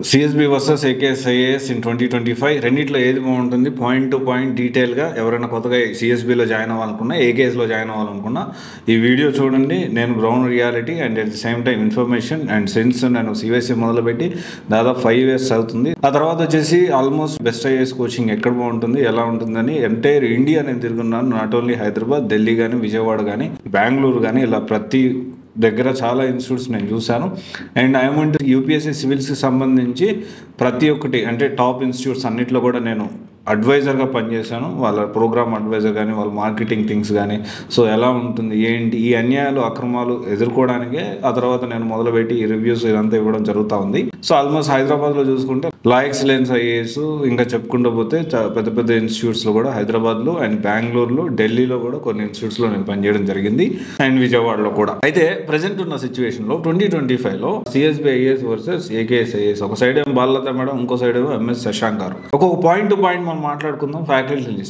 CSB versus AKS IAS in 2025 రెండిట్లో ఏది బాగుంటుంది పాయింట్ టు పాయింట్ డీటెయిల్గా ఎవరైనా కొత్తగా సిఎస్బిలో జాయిన్ అవ్వాలనుకున్నా ఏకేఎస్లో జాయిన్ అవ్వాలనుకున్నా ఈ వీడియో చూడండి. నేను ground reality and at the same time information and sense నేను సిఎస్సి మొదలుపెట్టి దాదాపు 5 years అవుతుంది. ఆ తర్వాత వచ్చేసి ఆల్మోస్ట్ బెస్ట్ ఐఏఎస్ కోచింగ్ ఎక్కడ బాగుంటుంది ఎలా ఉంటుందని ఎంటైర్ ఇండియా నేను తిరుగున్నాను. నాట్ ఓన్లీ హైదరాబాద్, ఢిల్లీ కానీ, విజయవాడ కానీ, బెంగళూరు కానీ, ఇలా ప్రతి దగ్గర చాలా ఇన్స్టిట్యూట్స్ నేను చూశాను. అండ్ ఐఎమ్ యూపీఎస్సీ సివిల్స్కి సంబంధించి ప్రతి ఒక్కటి అంటే టాప్ ఇన్స్టిట్యూట్స్ అన్నిట్లో కూడా నేను అడ్వైజర్గా పనిచేశాను. వాళ్ళ ప్రోగ్రామ్ అడ్వైజర్ కానీ, వాళ్ళ మార్కెటింగ్ థింగ్స్ కానీ, సో ఎలా ఉంటుంది ఏంటి ఈ అన్యాయాలు అక్రమాలు ఎదుర్కోవడానికే ఆ తర్వాత నేను మొదలుపెట్టి ఈ రివ్యూస్ ఇదంతా ఇవ్వడం జరుగుతూ ఉంది. సో ఆల్మోస్ట్ హైదరాబాద్లో చూసుకుంటే లా ఎక్సలెన్స్ ఐఏఎస్ ఇంకా చెప్పుకుంటూ పోతే పెద్ద పెద్ద ఇన్స్టిట్యూట్స్లో కూడా హైదరాబాద్లో అండ్ బెంగళూరులో, ఢిల్లీలో కూడా కొన్ని ఇన్స్టిట్యూట్స్లో నేను పనిచేయడం జరిగింది అండ్ విజయవాడలో కూడా. అయితే ప్రజెంట్ ఉన్న సిచ్యువేషన్లో 2025లో CSB IAS versus AKS IAS, ఒక సైడ్ ఏమో బాలలత మేడం, ఇంకో సైడ్ ఏమో ఎంఎస్ శశాంక్ గారు. ఒక్కొక్క పాయింట్ టు పాయింట్ మనం మాట్లాడుకుందాం.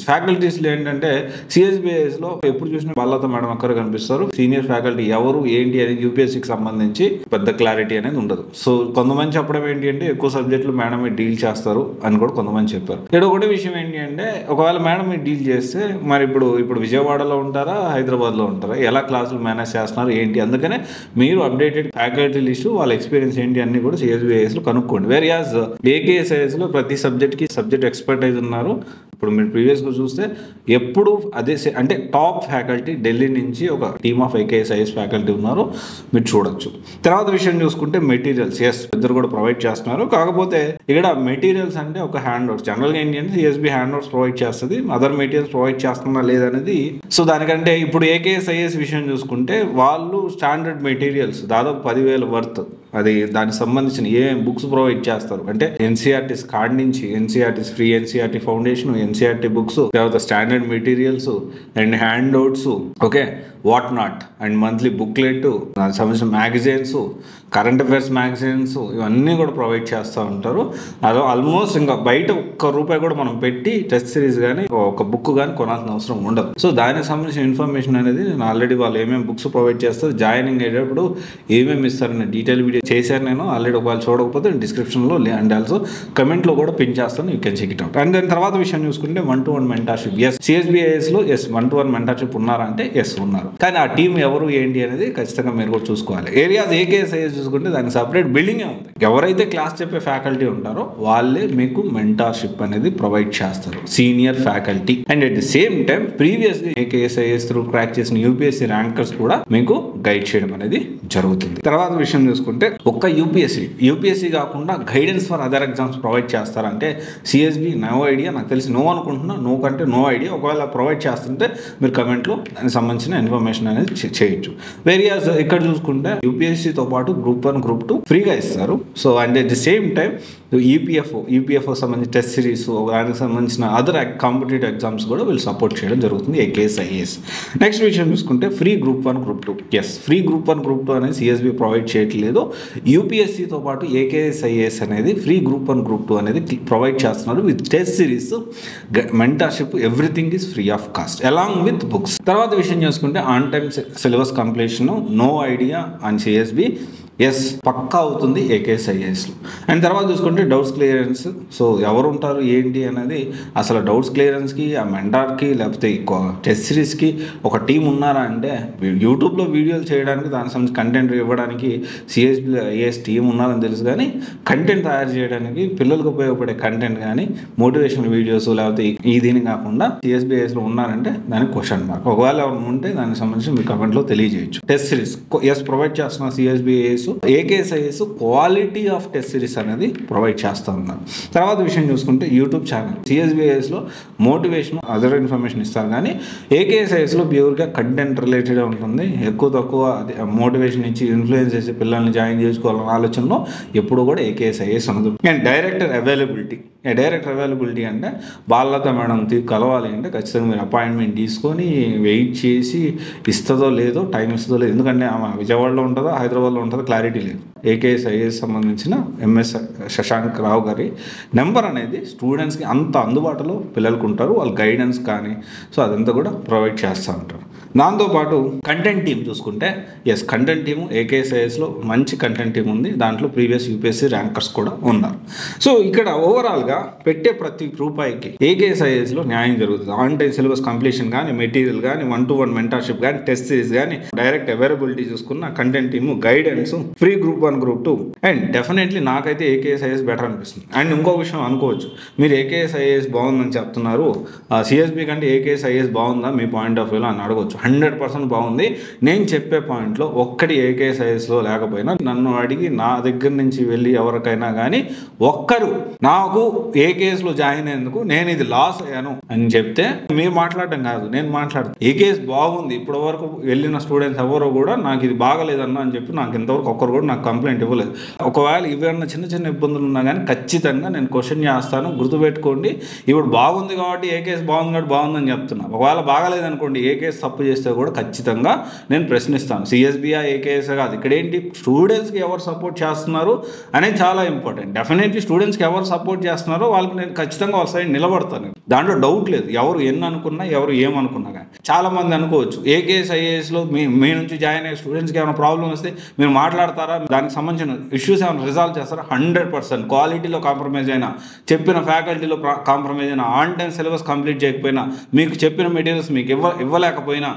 ఫ్యాకల్టీస్లో ఏంటంటే సిఎస్బిఐఎస్లో ఎప్పుడు చూసినా బాలలత మేడం అక్కడ కనిపిస్తారు. సీనియర్ ఫ్యాకల్టీ ఎవరు ఏంటి అనేది యూపీఎస్సీకి సంబంధించి పెద్ద క్లారిటీ అనేది ఉండదు. సో కొంతమంది చెప్పడం ఏంటి అంటే ఎక్కువ సబ్జెక్టులు మేడం డీల్ చేస్తారు అని కూడా కొంతమంది చెప్పారు. ఒకటే విషయం ఏంటి అంటే ఒకవేళ మేడం డీల్ చేస్తే మరి ఇప్పుడు విజయవాడలో ఉంటారా, హైదరాబాద్లో ఉంటారా, ఎలా క్లాసులు మేనేజ్ చేస్తున్నారు ఏంటి, అందుకనే మీరు అప్డేటెడ్ ఫ్యాకల్టీ లిస్టు వాళ్ళ ఎక్స్పీరియన్స్ ఏంటి అన్ని కూడా సిఎస్బిఐఎస్లో కనుక్కోండి. వేర్ యాజ్ ఏకేఎస్ఐఎస్లో ప్రతి సబ్జెక్ట్కి సబ్జెక్ట్ ఎక్స్పర్టైజ్ ఉన్నారు. ఇప్పుడు మీరు ప్రీవియస్గా చూస్తే ఎప్పుడు అదే అంటే టాప్ ఫ్యాకల్టీ ఢిల్లీ నుంచి ఒక టీమ్ ఆఫ్ ఏకేఎస్ఐఎస్ ఫ్యాకల్టీ ఉన్నారు, మీరు చూడొచ్చు. తర్వాత విషయం చూసుకుంటే మెటీరియల్స్, ఎస్ ఇద్దరు కూడా ప్రొవైడ్ చేస్తున్నారు. కాకపోతే ఇక్కడ మెటీరియల్స్ అంటే ఒక హ్యాండ్ అవుట్స్, జనరల్గా ఏంటి అంటే సిఎస్బి హ్యాండ్ అవుట్స్ ప్రొవైడ్ చేస్తుంది, అదర్ మెటీరియల్స్ ప్రొవైడ్ చేస్తున్నా లేదనేది. సో దానికంటే ఇప్పుడు ఏకేఎస్ఐఎస్ విషయం చూసుకుంటే వాళ్ళు స్టాండర్డ్ మెటీరియల్స్ దాదాపు 10,000 వర్త్, అది దానికి సంబంధించిన ఏమేమి బుక్స్ ప్రొవైడ్ చేస్తారు అంటే ఎన్సీఆర్టీస్ కార్డ్ నుంచి NCERTs free NCERT foundation, NCERT books, తర్వాత standard materials and handouts, okay, what not and monthly booklet, దానికి సంబంధించిన మ్యాగజైన్స్, కరెంట్ అఫైర్స్ మ్యాగజైన్స్, ఇవన్నీ కూడా ప్రొవైడ్ చేస్తూ ఉంటారు. అదో ఆల్మోస్ట్ ఇంకా బయట ₹1 కూడా మనం పెట్టి టెస్ట్ సిరీస్ కానీ ఒక బుక్ కానీ కొనాల్సిన అవసరం ఉండదు. సో దానికి సంబంధించిన ఇన్ఫర్మేషన్ అనేది నేను ఆల్రెడీ వాళ్ళు ఏమేమి బుక్స్ ప్రొవైడ్ చేస్తారు, జాయినింగ్ అయ్యేటప్పుడు ఏమేమి ఇస్తారని డీటెయిల్ వీడియో చేశాను నేను ఆల్రెడీ. ఒకవేళ చూడకపోతే డిస్క్రిప్షన్లో అండ్ ఆల్సో కమెంట్లో కూడా పిన్ చేస్తాను, you can check it out. And దాని తర్వాత విషయం చూసుకుంటే 1-to-1 మెంటర్షిప్, ఎస్ సిఎస్బిఐఎస్లో ఎస్ 1-to-1 మెంటర్షిప్ ఉన్నారా అంటే ఎస్ ఉన్నారు. కానీ ఆ టీం ఎవరు ఏంటి అనేది ఖచ్చితంగా మీరు కూడా చూసుకోవాలి. ఏరియాస్ ఏకేఎస్ఐఎస్ చూసుకుంటే దానికి సపరేట్ బిల్డింగే ఉంది. ఎవరైతే క్లాస్ చెప్పే ఫ్యాకల్టీ ఉంటారో వాళ్ళే మీకు మెంటర్షిప్ అనేది ప్రొవైడ్ చేస్తారు, senior faculty. And at the same time previously ఏకేఎస్ఐఎస్ through crack చేసిన యూపీఎస్సీ ర్యాంకర్స్ కూడా మీకు గైడ్ చేయడం అనేది జరుగుతుంది. తర్వాత విషయం చూసుకుంటే ఒక్క యూపీఎస్సీ కాకుండా guidance for other exams provide చేస్తారంటే సిఎస్బి నో ఐడియా, నాకు తెలిసి నో అనుకుంటున్నా, నో కంటే నో ఐడియా. ఒకవేళ ప్రొవైడ్ చేస్తుంటే మీరు కమెంట్లో దానికి సంబంధించిన ఇన్ఫర్మేషన్ అనేది చేయొచ్చు. వేరియాస్ ఇక్కడ చూసుకుంటే యూపీఎస్సీతో పాటు గ్రూప్ 1, గ్రూప్ 2 ఫ్రీగా ఇస్తారు. So and at the same time EPFO సంబంధించిన టెస్ట్ సిరీస్, దానికి సంబంధించిన అదర్ కాంపిటేటివ్ ఎగ్జామ్స్ కూడా వీళ్ళు సపోర్ట్ చేయడం జరుగుతుంది ఏకేఎస్ఐఏఎస్. నెక్స్ట్ విషయం చూసుకుంటే ఫ్రీ గ్రూప్ 1, గ్రూప్ 2, ఎస్ ఫ్రీ గ్రూప్ 1, గ్రూప్ 2 అనేది సిఎస్బి ప్రొవైడ్ చేయట్లేదు. యూపీఎస్సీతో పాటు ఏకేఎస్ఐఏఎస్ అనేది ఫ్రీ గ్రూప్ 1, గ్రూప్ 2 అనేది ప్రొవైడ్ చేస్తున్నారు with test series, mentorship, everything is free of cost along with books. తర్వాత విషయం చూసుకుంటే on time syllabus completion, no idea and CSB yes పక్కా అవుతుంది ఏకేఎస్ఐఏఎస్లో. అండ్ తర్వాత చూసుకుంటే డౌట్స్ క్లియరెన్స్, సో ఎవరు ఉంటారు ఏంటి అనేది, అసలు డౌట్స్ క్లియరెన్స్కి, ఆ మెంటార్కి, లేకపోతే టెస్ట్ సిరీస్కి ఒక టీం ఉన్నారా అంటే యూట్యూబ్లో వీడియోలు చేయడానికి, దానికి సంబంధించి కంటెంట్ ఇవ్వడానికి సిఎస్బిఐఏఎస్ టీం ఉన్నారని తెలుసు. కానీ కంటెంట్ తయారు చేయడానికి, పిల్లలకు ఉపయోగపడే కంటెంట్ కానీ, మోటివేషనల్ వీడియోస్ లేకపోతే ఈ దీని కాకుండా సిఎస్బిఐఎస్లో ఉన్నారంటే దానికి క్వశ్చన్ మార్క్. ఒకవేళ ఎవరు ఉంటే దానికి సంబంధించి మీరు కమెంట్లో తెలియజేయచ్చు. టెస్ట్ సిరీస్ ఎస్ ప్రొవైడ్ చేస్తున్న CSBIAS, AKSIAS quality of test series అనేది ప్రొవైడ్ చేస్తూ ఉన్నారు. తర్వాత విషయం చూసుకుంటే యూట్యూబ్ ఛానల్, సిఎస్బిఐఎస్లో మోటివేషన్, అదర్ ఇన్ఫర్మేషన్ ఇస్తారు. కానీ ఏకేఎస్ఐఎస్లో ప్యూర్గా కంటెంట్ రిలేటెడ్ ఉంటుంది. ఎక్కువ తక్కువ మోటివేషన్ ఇచ్చి ఇన్ఫ్లుయెన్స్ చేసి పిల్లల్ని జాయిన్ చేసుకోవాలన్న ఆలోచనలో ఎప్పుడు కూడా ఏకేఎస్ఐఎస్ ఉండదు. అండ్ డైరెక్టర్ అవైలబిలిటీ అంటే బాలలత మేడం కలవాలి అంటే ఖచ్చితంగా మీరు అపాయింట్మెంట్ తీసుకొని వెయిట్ చేసి ఇస్తుందో లేదో, టైం ఇస్తుందో లేదో, ఎందుకంటే ఆమె విజయవాడలో ఉంటుందో హైదరాబాద్లో ఉంటుందో క్లారిటీ లేదు. ఏకేఎస్ఐఏఎస్ సంబంధించిన ఎంఎస్ శశాంక్ రావు గారి నెంబర్ అనేది స్టూడెంట్స్కి అంత అందుబాటులో పిల్లలకు ఉంటారు, వాళ్ళ గైడెన్స్ కానీ, సో అదంతా కూడా ప్రొవైడ్ చేస్తూ ఉంటారు. దాంతోపాటు కంటెంట్ టీమ్ చూసుకుంటే ఎస్, కంటెంట్ టీము ఏకేఎస్ఐఎస్లో మంచి కంటెంట్ టీం ఉంది. దాంట్లో ప్రీవియస్ యూపీఎస్సీ ర్యాంకర్స్ కూడా ఉన్నారు. సో ఇక్కడ ఓవరాల్గా పెట్టే ప్రతి రూపాయికి ఏకేఎస్ఐఎస్లో న్యాయం జరుగుతుంది. ఆన్ టైం సిలబస్ కంప్లీషన్ కానీ, మెటీరియల్ కానీ, 1-to-1 మెంటర్షిప్ కానీ, టెస్ట్ సిరీస్ కానీ, డైరెక్ట్ అవైలబిలిటీ చూసుకున్న content team, guidance, free group 1, group 2 and definitely నాకైతే ఏకేఎస్ఐఎస్ బెటర్ అనిపిస్తుంది. అండ్ ఇంకో విషయం అనుకోవచ్చు, మీరు ఏకేఎస్ఐఎస్ బాగుందని చెప్తున్నారు, సిఎస్బి కంటే ఏకేఎస్ఐఎస్ బాగుందా మీ పాయింట్ ఆఫ్ వ్యూలో అని అడగవచ్చు. 100% బాగుంది. నేను చెప్పే పాయింట్లో ఒక్కటి ఏకేఎస్ఐఎస్లో లేకపోయినా నన్ను అడిగి నా దగ్గర నుంచి వెళ్ళి ఎవరికైనా కానీ ఒక్కరు నాకు ఏకేఎస్లో జాయిన్ అయ్యేందుకు నేను ఇది లాస్ అయ్యాను అని చెప్తే మీరు మాట్లాడడం కాదు, నేను మాట్లాడతాను. ఏకేఎస్ బాగుంది, ఇప్పటి వరకు వెళ్ళిన స్టూడెంట్స్ ఎవరో కూడా నాకు ఇది బాగలేదన్నా అని చెప్పి నాకు ఇంతవరకు ఒక్కరు కూడా నాకు కంప్లైంట్ ఇవ్వలేదు. ఒకవేళ ఇవన్న చిన్న చిన్న ఇబ్బందులు ఉన్నా కానీ ఖచ్చితంగా నేను క్వశ్చన్ చేస్తాను. గుర్తుపెట్టుకోండి, ఇప్పుడు బాగుంది కాబట్టి ఏకేఎస్ బాగుంది కాబట్టి బాగుందని చెప్తున్నా. ఒకవేళ బాగలేదనుకోండి, ఏకేఎస్ తప్పు చేస్తే కూడా ఖచ్చితంగా నేను ప్రశ్నిస్తాను. సిఎస్బిఆ ఏకేఎస్ కాదు, ఇక్కడ ఏంటి స్టూడెంట్స్కి ఎవరు సపోర్ట్ చేస్తున్నారు అనేది చాలా ఇంపార్టెంట్. డెఫినెట్లీ స్టూడెంట్స్కి ఎవరు సపోర్ట్ చేస్తున్నారో వాళ్ళకి నేను ఖచ్చితంగా వాళ్ళ సైడ్ నిలబడతాను. దాంట్లో డౌట్ లేదు. ఎవరు ఎన్ని అనుకున్నా, ఎవరు ఏమనుకున్నా కానీ. చాలామంది అనుకోవచ్చు ఏకేఎస్ ఐఏఎస్లో మీ నుంచి జాయిన్ అయ్యే స్టూడెంట్స్కి ఏమైనా ప్రాబ్లం వస్తే మీరు మాట్లాడతారా, దానికి సంబంధించిన ఇష్యూస్ ఏమైనా రిజాల్వ్ చేస్తారా? 100%. క్వాలిటీలో కాంప్రమైజ్ అయినా, చెప్పిన ఫ్యాకల్టీలో కాంప్రమైజ్ అయినా, ఆన్ టైం సిలబస్ కంప్లీట్ చేయకపోయినా, మీకు చెప్పిన మెటీరియల్స్ మీకు ఇవ్వలేకపోయినా,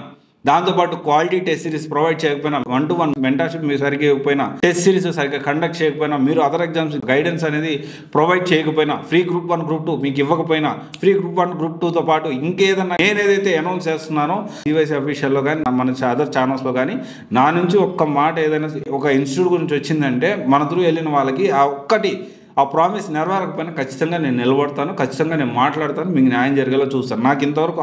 దాంతోపాటు క్వాలిటీ టెస్ట్ సిరీస్ ప్రొవైడ్ చేయకపోయినా, 1-to-1 మెంటర్షిప్ మీరు సరిగ్గా ఇవ్వకపోయినా, టెస్ట్ సిరీస్ సరిగ్గా కండక్ట్ చేయకపోయినా, మీరు అదర్ ఎగ్జామ్స్ గైడెన్స్ అనేది ప్రొవైడ్ చేయకపోయినా, ఫ్రీ గ్రూప్ 1, గ్రూప్ 2 మీకు ఇవ్వకపోయినా, ఫ్రీ గ్రూప్ 1, గ్రూప్ 2తో పాటు ఇంకేదన్నా నేనేదైతే అనౌన్స్ చేస్తున్నానో సివైసీ అఫీషియల్లో కానీ, మన అదర్ ఛానల్స్లో కానీ, నా నుంచి ఒక్క మాట ఏదైనా ఒక ఇన్స్టిట్యూట్ గురించి వచ్చిందంటే మన త్రూ వెళ్ళిన వాళ్ళకి ఆ ప్రామిస్ నెరవేరకపోయినా ఖచ్చితంగా నేను నిలబడతాను, ఖచ్చితంగా నేను మాట్లాడతాను, మీకు న్యాయం జరిగేలా చూస్తాను. నాకు ఇంతవరకు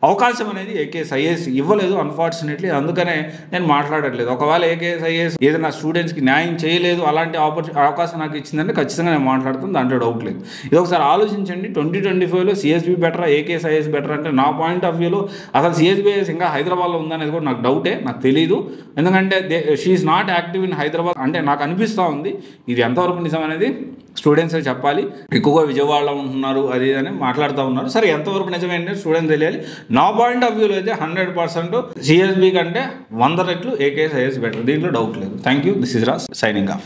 అవకాశం అనేది ఏకేఎస్ఐఎస్ ఇవ్వలేదు అన్ఫార్చునేట్లీ, అందుకనే నేను మాట్లాడట్లేదు. ఒకవేళ ఏకేఎస్ఐఎస్ ఏదైనా స్టూడెంట్స్కి న్యాయం చేయలేదు, అలాంటి అవకాశం నాకు ఇచ్చిందంటే ఖచ్చితంగా నేను మాట్లాడుతాను, దాంట్లో డౌట్ లేదు. ఇది ఒకసారి ఆలోచించండి. 2025లో సిఎస్బి బెటరా, ఏకేఎస్ఐఎస్ బెటర్ అంటే నా పాయింట్ ఆఫ్ వ్యూలో అసలు సిఎస్బిఐఎస్ ఇంకా హైదరాబాద్లో ఉందనేది కూడా నాకు డౌటే, నాకు తెలియదు. ఎందుకంటే she's not active in Hyderabad అంటే నాకు అనిపిస్తూ ఉంది. ఇది ఎంతవరకు నిజం అనేది స్టూడెంట్సే చెప్పాలి. ఎక్కువగా విజయవాడలో ఉంటున్నారు అది అని మాట్లాడుతూ ఉన్నారు. సరే, ఎంతవరకు నిజమేంటే స్టూడెంట్స్ తెలియాలి. నా పాయింట్ ఆఫ్ వ్యూలో అయితే 100% సిఎస్బి కంటే 100 రెట్లు ఏకేఎస్ఐఎస్ బెటర్, దీంట్లో డౌట్ లేదు. Thank you. This is Raj signing off.